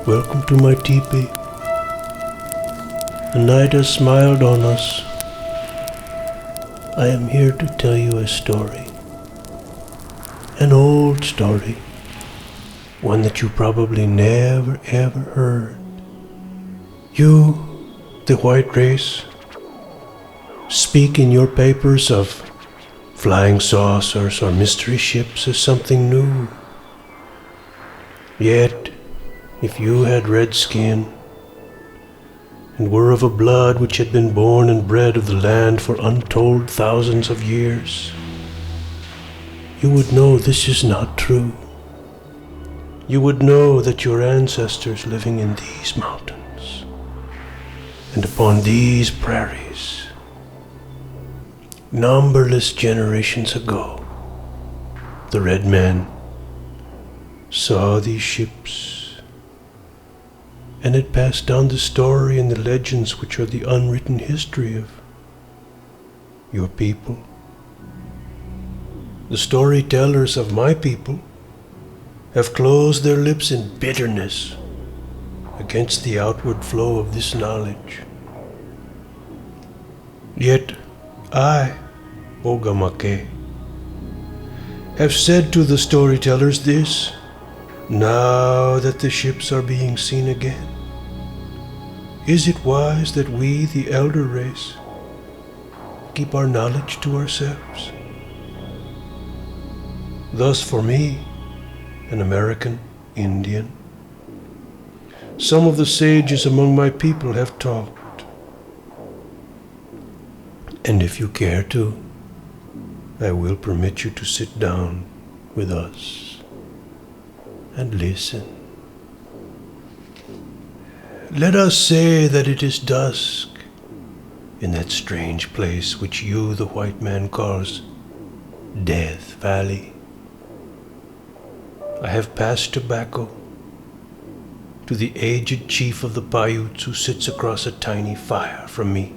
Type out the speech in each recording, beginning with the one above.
Welcome to my teepee. The night has smiled on us. I am here to tell you a story. An old story. One that you probably never ever heard. You, the white race, speak in your papers of flying saucers or mystery ships as something new. Yet, if you had red skin and were of a blood which had been born and bred of the land for untold thousands of years, you would know this is not true. You would know that your ancestors living in these mountains and upon these prairies, numberless generations ago, the red men saw these ships and had passed down the story and the legends which are the unwritten history of your people. The storytellers of my people have closed their lips in bitterness against the outward flow of this knowledge. Yet I, Ogamake, have said to the storytellers this, now that the ships are being seen again. Is it wise that we, the elder race, keep our knowledge to ourselves? Thus for me, an American Indian, some of the sages among my people have talked. And if you care to, I will permit you to sit down with us and listen. Let us say that it is dusk in that strange place which you, the white man, calls Death Valley. I have passed tobacco to the aged chief of the Paiutes who sits across a tiny fire from me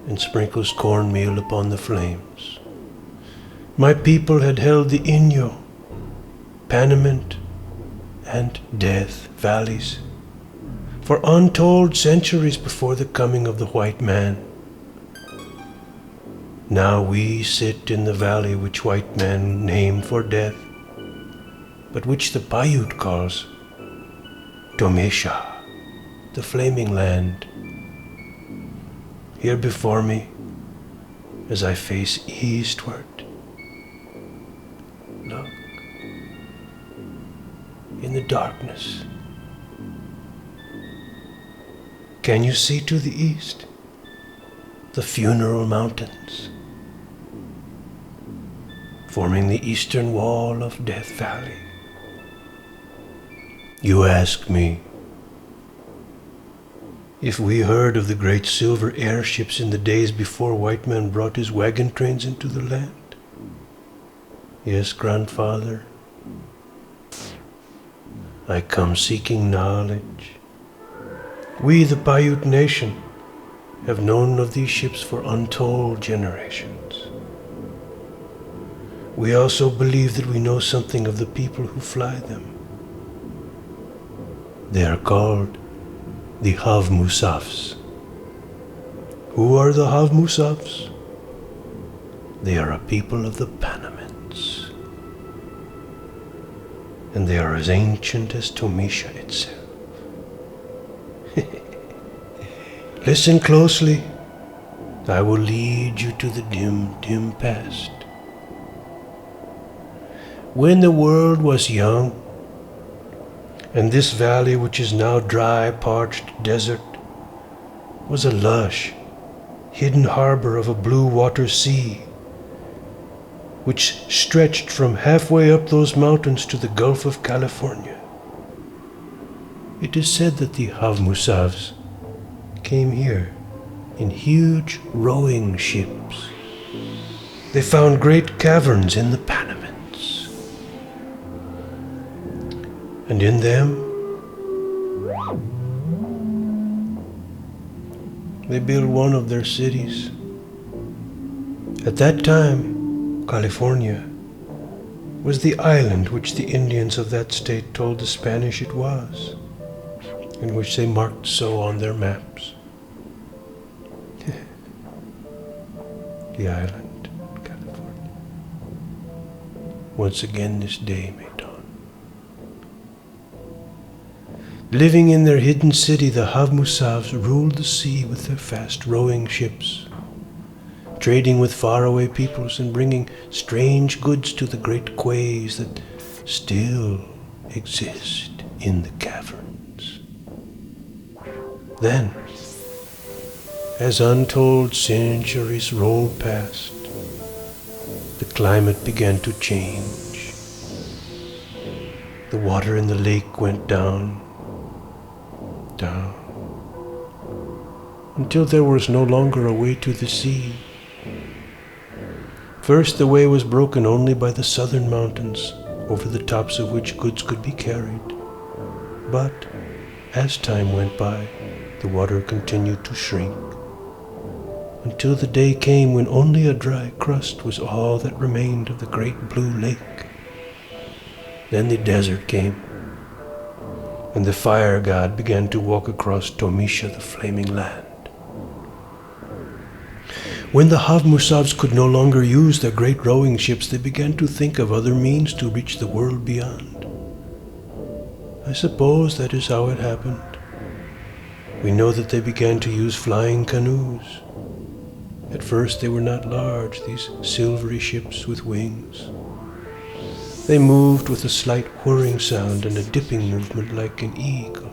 and sprinkles cornmeal upon the flames. My people had held the Inyo, Panamint, and Death Valleys for untold centuries before the coming of the white man. Now we sit in the valley which white men named for death, but which the Paiute calls Tomesha, the flaming land. Here before me, as I face eastward, look, in the darkness. Can you see to the east the Funeral Mountains, forming the eastern wall of Death Valley? You ask me if we heard of the great silver airships in the days before white man brought his wagon trains into the land. Yes, grandfather, I come seeking knowledge. We, the Paiute nation, have known of these ships for untold generations. We also believe that we know something of the people who fly them. They are called the Havmusafs. Who are the Havmusafs? They are a people of the Panamints, and they are as ancient as Tomesha itself. Listen closely. I will lead you to the dim, dim past. When the world was young, and this valley, which is now dry, parched desert, was a lush, hidden harbor of a blue water sea, which stretched from halfway up those mountains to the Gulf of California. It is said that the Havmusavs came here in huge rowing ships. They found great caverns in the Panamints, and in them they built one of their cities. At that time, California was the island which the Indians of that state told the Spanish it was, and which they marked so on their maps. The island, California. Once again this day may dawn. Living in their hidden city, the Havmusavs ruled the sea with their fast rowing ships, trading with faraway peoples and bringing strange goods to the great quays that still exist in the caverns. Then, as untold centuries rolled past, the climate began to change. The water in the lake went down, until there was no longer a way to the sea. First, the way was broken only by the southern mountains, over the tops of which goods could be carried. But as time went by, the water continued to shrink, until the day came when only a dry crust was all that remained of the great blue lake. Then the desert came, and the fire god began to walk across Tomisha, the flaming land. When the Havmusavs could no longer use their great rowing ships, they began to think of other means to reach the world beyond. I suppose that is how it happened. We know that they began to use flying canoes. At first they were not large, these silvery ships with wings. They moved with a slight whirring sound and a dipping movement like an eagle.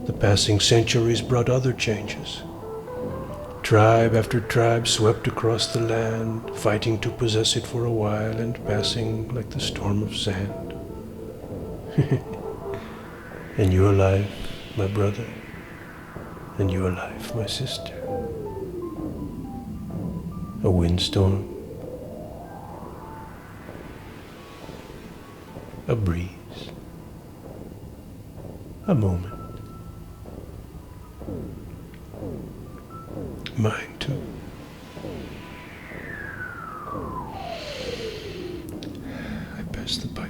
The passing centuries brought other changes. Tribe after tribe swept across the land, fighting to possess it for a while and passing like the storm of sand. And your life, my brother, and your life, my sister. A windstorm, a breeze, a moment. Mine too. I pass the pipe.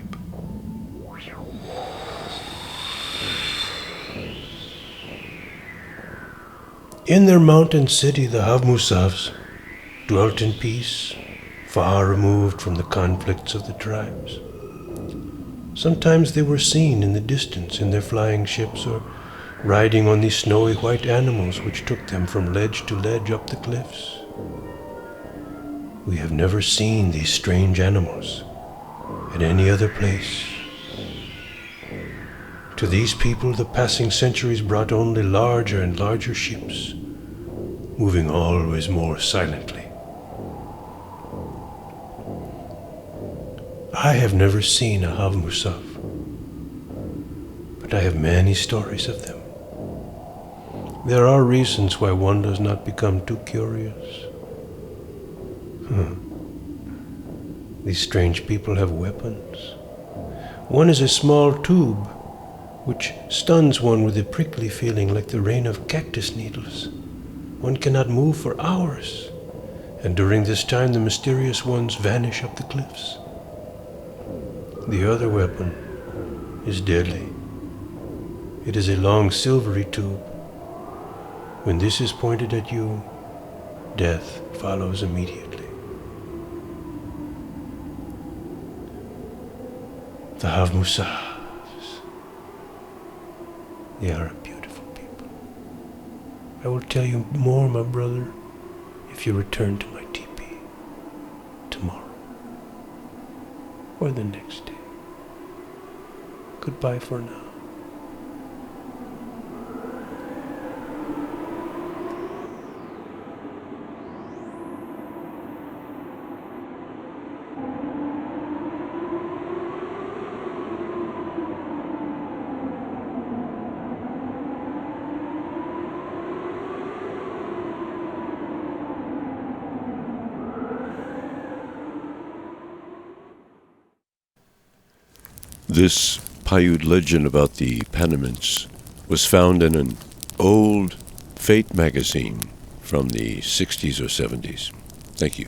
In their mountain city, the Havmusavs dwelt in peace, far removed from the conflicts of the tribes. Sometimes they were seen in the distance in their flying ships or riding on these snowy white animals which took them from ledge to ledge up the cliffs. We have never seen these strange animals at any other place. To these people, the passing centuries brought only larger and larger ships, moving always more silently. I have never seen a Havmusav, but I have many stories of them. There are reasons why one does not become too curious. These strange people have weapons. One is a small tube which stuns one with a prickly feeling like the rain of cactus needles. One cannot move for hours, and during this time the mysterious ones vanish up the cliffs. The other weapon is deadly. It is a long silvery tube. When this is pointed at you, death follows immediately. The Havmusavs, they are a beautiful people. I will tell you more, my brother, if you return to my teepee tomorrow or the next day. Goodbye for now. This Paiute legend about the Panamints was found in an old Fate magazine from the 60s or 70s. Thank you.